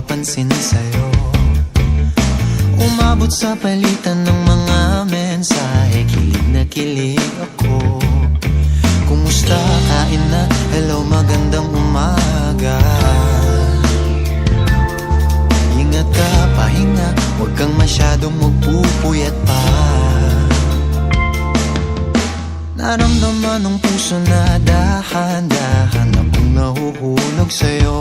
mapapansin sa'yo. Umabot sa palitan ng mga mensahe, kilig na kilig ako. Kumusta, kain na, hello, magandang umaga. Ingat ka, pahinga, huwag kang masyadong magpupuyat pa. Naramdaman ng puso na dahan-dahan akong nahuhulog sa'yo.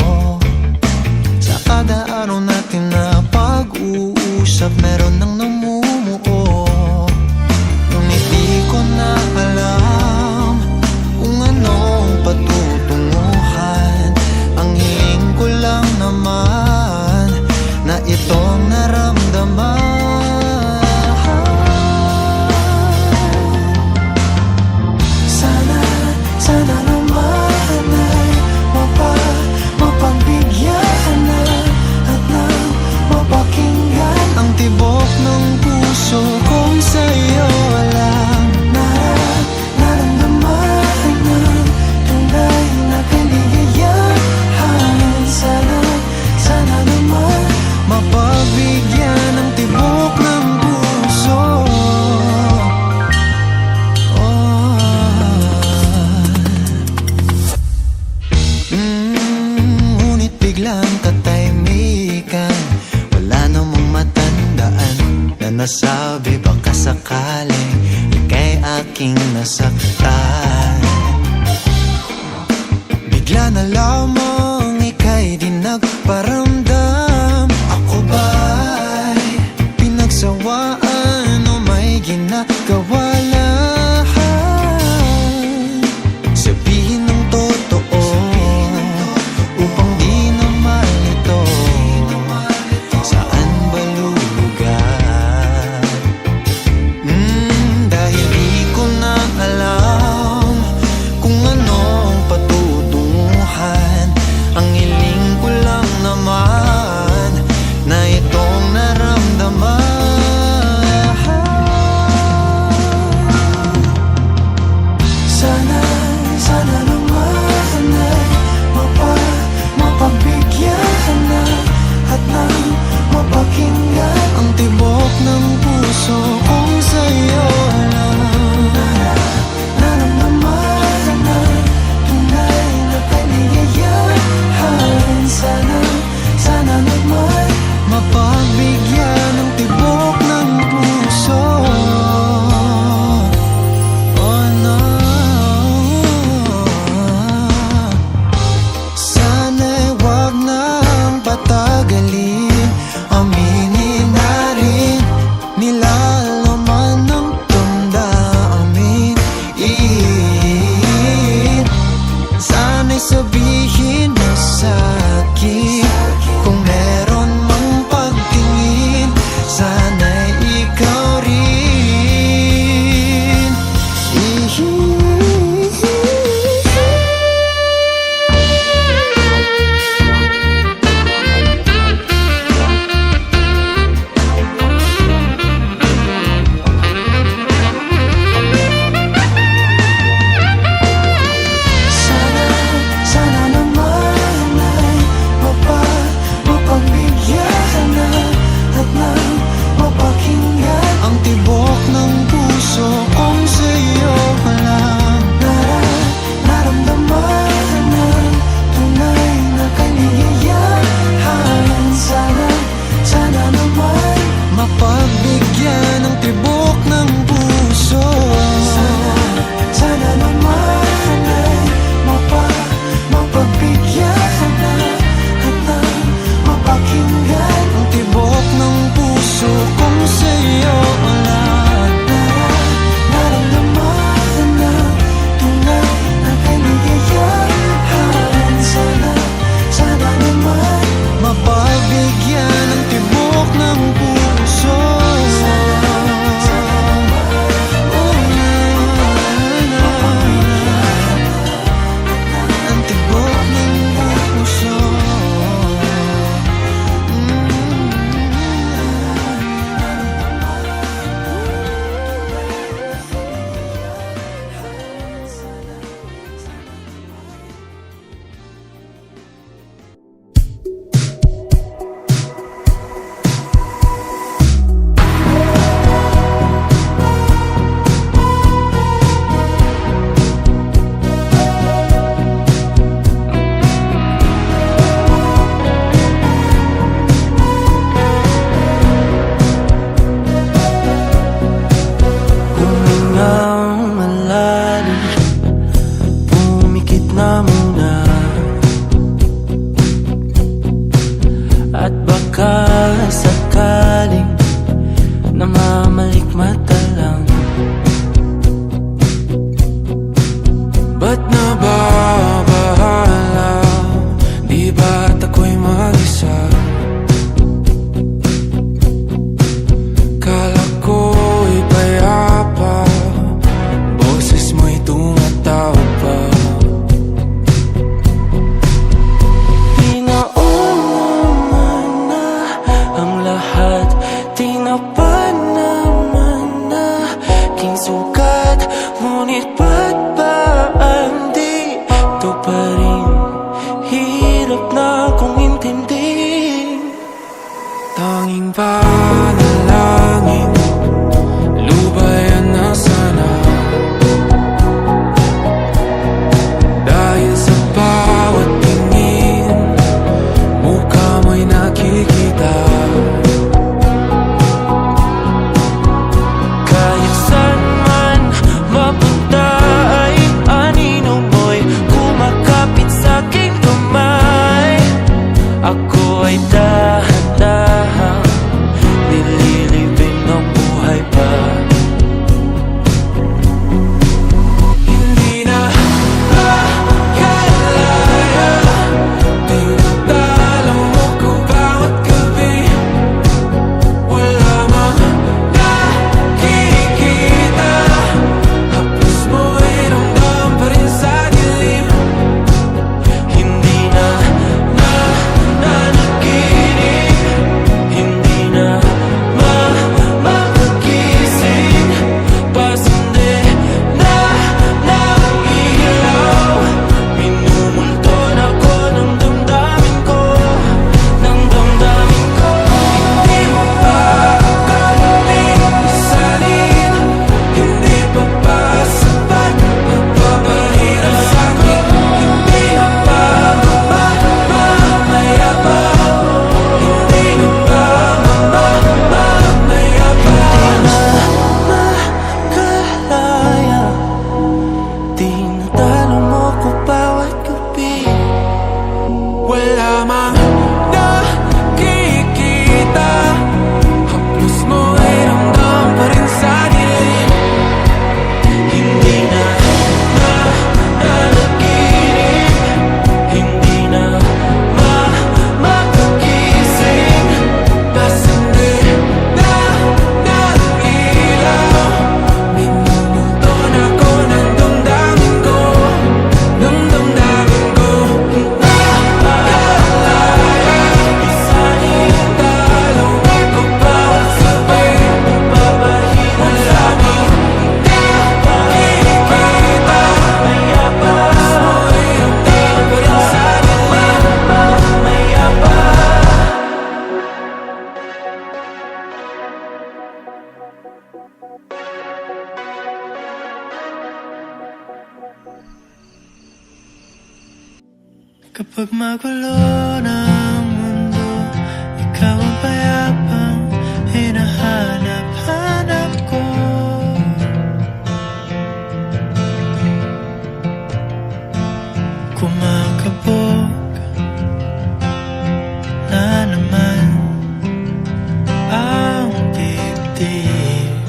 Sa kada araw natin na pag-uusap, meron nang namumuo. Ngunit di ko na alam kung anong patutunguhan. Ang hiling ko lang naman na itong naramdaman. Sana naman ay mapagbigyan na at nang mapakinggan ang tibok ng puso kong sa'yo lang naramdaman ng tunay na kaligayahan. Sana naman mapagbigyan ng tibok ng puso. Ngunit biglang katahimikan, wala namang matandaan na nasabi baka sakaling ika'y aking nasaktan. Bigla na lamang ika'y di nagparamdam. Ako ba'y pinagsawaan o may ginagawa lahat? Sabihin ng totoo upang di na malito. Saan ba lulugar? Dahil di ko na alam kung anong patutunguhan. Ang hiling ko lang naman na itong naramdaman. Sana naman ay mapagbigyan na at nang mapakinggan ang tibok ng puso kong sa'yo lang naramdaman ng tunay na kaligayahan. Sana naman mapagbigyan ng tibok ng puso. Oh no, sana'y wag nang patagalin. Aminin na rin nilalaman ng damdamin. Sana'y sabihin mo sa'kin kung meron mang pagtingin. Sana'y ikaw rin. Sana naman ay pa rin. Hirap na kong intindihin. Tanging panalangin, lubayan na sana. Dahil sa bawat tingin, mukha mo'y nakikita. Kahit saan man mapunta ay anino mo'y kumakapit sa aking kamay. Ako ay dahan-dahan nililibing ang buhay pa. Hindi na makalaya, tinatalo mo ko bawat gabi. Wala mang nakikita, haplos mo'y ramdam pa rin sa dilim. Hindi na nanaginip, hindi na makagising. Pasindi na ilaw, minumulton ako ng damdamin ko, ng damdamin ko. Hindi mo pa akalain isalin, hindi pa ba sapat magpapahirap sa'kin? Hindi na ba mamamaya pa? Hindi na ba mamamaya pa? Makalaya, tinatalo mo ko bawat gabi. Wala mang nakikita, haplos mo ay ramdam pa rin sa dilim. Hindi na nanaginip, hindi na makagising. Pasindi na ilaw, minumulton ako ng damdamin ko, ng damdamin ko. Nakalaya, isalin ang talo ako bawat sabi. Papahirap sa'kin, nakikita, maya pa. Mo'y ramdam pa rin sa dilim, maya pa. Kapag magulo ng mundo, ikaw ang payapang hinahanap-hanap ko. Kumakabog na naman ang dibdib.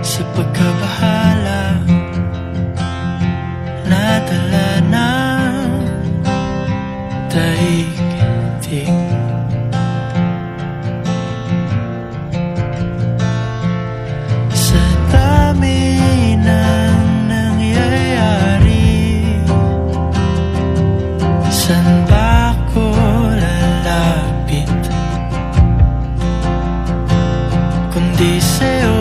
Sa pagkabahala, nadala ng daigdig. Sa dami ng nangyayari, saan ba ako lalapit kundi sa'yo?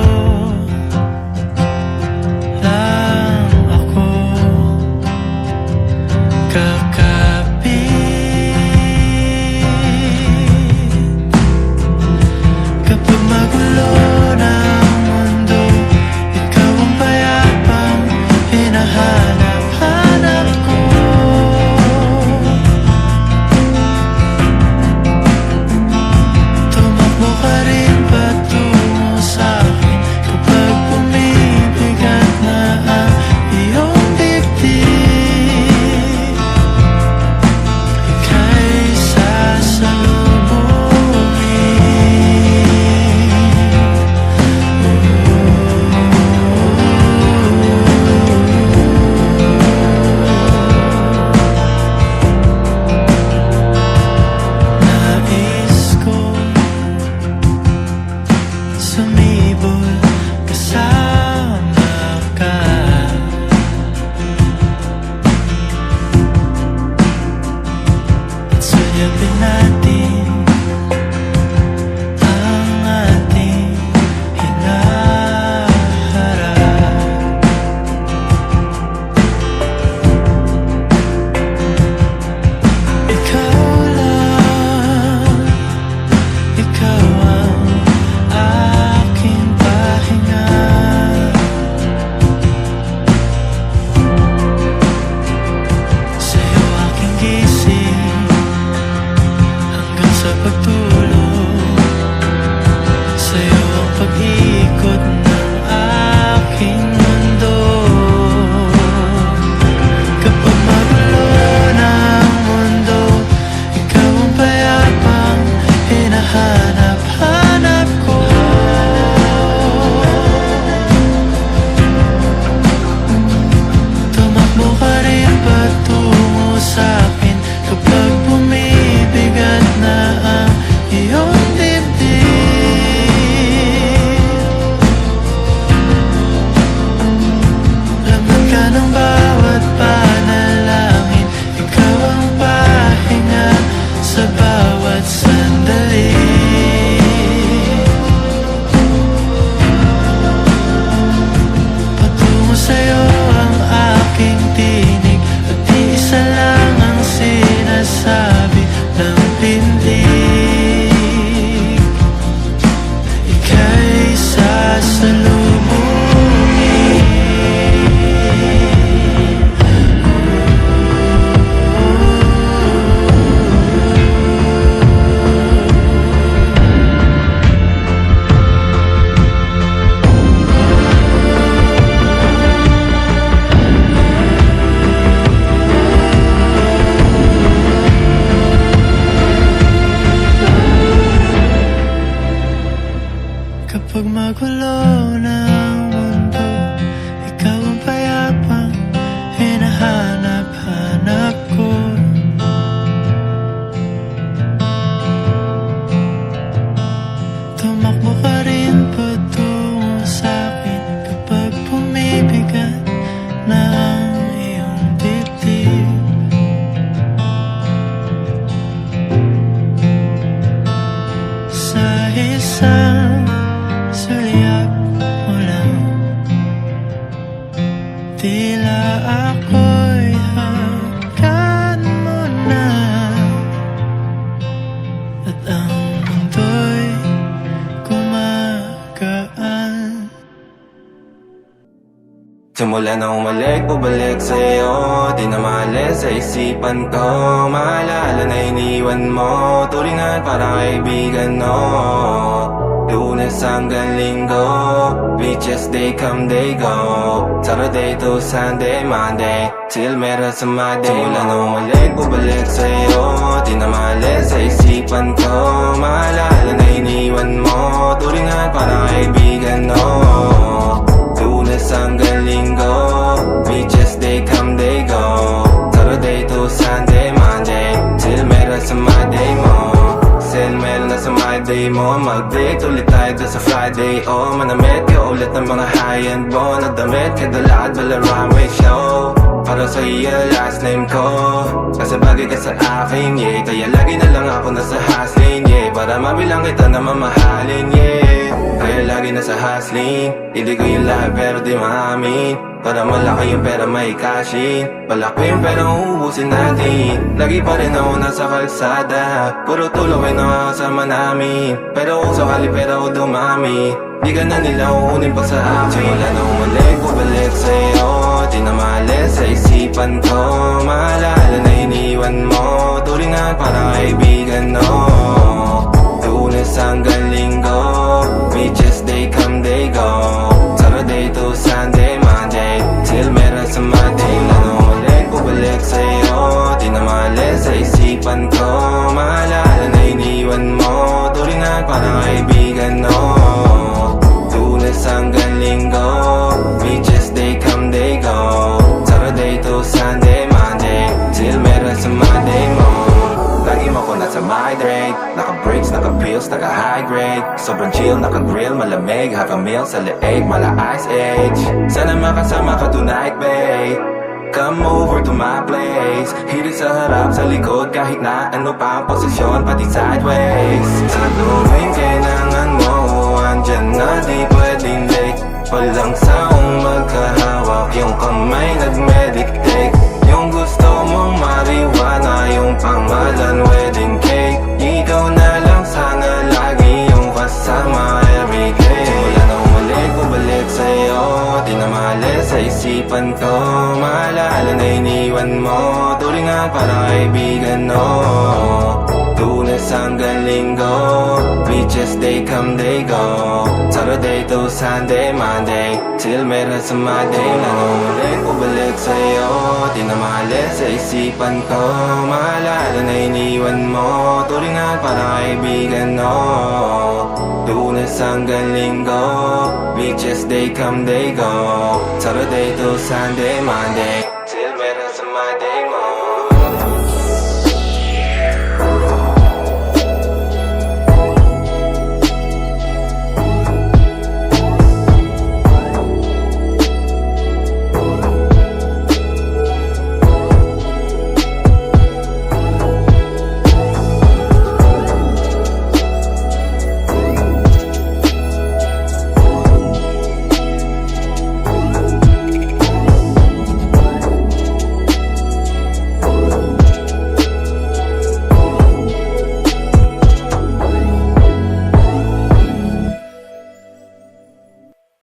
Tila ako'y hanggan mo na, at ang mundo'y gumagaan. Simula na umalik, bubalik sa'yo. Di na maalis sa isipan ko. Maalala na iniwan mo, turingan para kaibigan, no. Lunes hanggang Linggo, beaches they come, they go. Saturday to Sunday, Monday, till meron sa Monday. Simula na umalik, bubalik sa'yo. Di na maalis sa isipan ko. Maalala na iniwan mo, turingan para kaibigan, no. Lunes hanggang Linggo, beaches they come, they go. Saturday to Sunday, Monday, till meron sa Monday mo. Send meron na sa Monday mo. Mag-date ulit tayo doon sa Friday. Oh, manamit ka ulit ng mga high-end mo. Nagdamit ka dalakad bala runway show. Para sa iyo last name ko, kasi bagay ka sa akin, yeah. Kaya lagi na lang ako nasa hustling, yeah. Para mabilang kita na mamahalin, yeah. Kaya lagi nasa hustling, hindi ko yung lahat pero di maamin. Para malaki yung pera may cashin, palaki yung pera uubusin natin. Lagi pa rin ako nasa kalsada, puro tulawin ang kasama namin. Pero kung sakali pera ko dumami, di ka na nila uunin pa sa akin. Simula na umalik, bubalik sa'yo. Di na maalis sa isipan ko. Maalala na iniwan mo, turingan para kaibigan, no. Lunes hanggang Linggo, beaches they come, they go. Saturday to Sunday, Monday, till meron sa Monday. Lalo ulit, bubalik sa'yo. Di na maalis sa isipan ko. Maalala na iniwan mo, turingan para kaibigan, no. Lunes hanggang Linggo, beaches they come, they go. Saturday to Sunday, Monday, till meron sa Monday mo. Lagi mo ko nasa migrate, naka-breaks, naka-pills, naka-high grade. Sobrang chill, naka-grill, malamig, have a meal sa leeg, mala ice age. Sana makasama ka tonight, babe. Come over to my place. Hirit sa harap, sa likod, kahit na ano pa ang posisyon, pati sideways. Sa tuwing kailangan mo, andyan na, di pwedeng late. Walang saong magkahawak, yung kamay nag-meditate. Yung gusto mong mariwana, yung pangalan wedding cake. Ikaw na lang sana lagi yung kasama everyday. Simula na umalik, bubalik sa'yo. Di na maalis sa isipan ko. Maalala na iniwan mo, turingan para kaibigan, no. Lunes hanggang Linggo, beaches they come, they go. Saturday to Sunday, Monday, till meron sa Monday. Nangulik, bubalik sa'yo. Di na maalis sa isipan ko. Maalala na iniwan mo, turingan para kaibigan, no. Lunes hanggang Linggo, beaches they come, they go. Saturday to Sunday, Monday.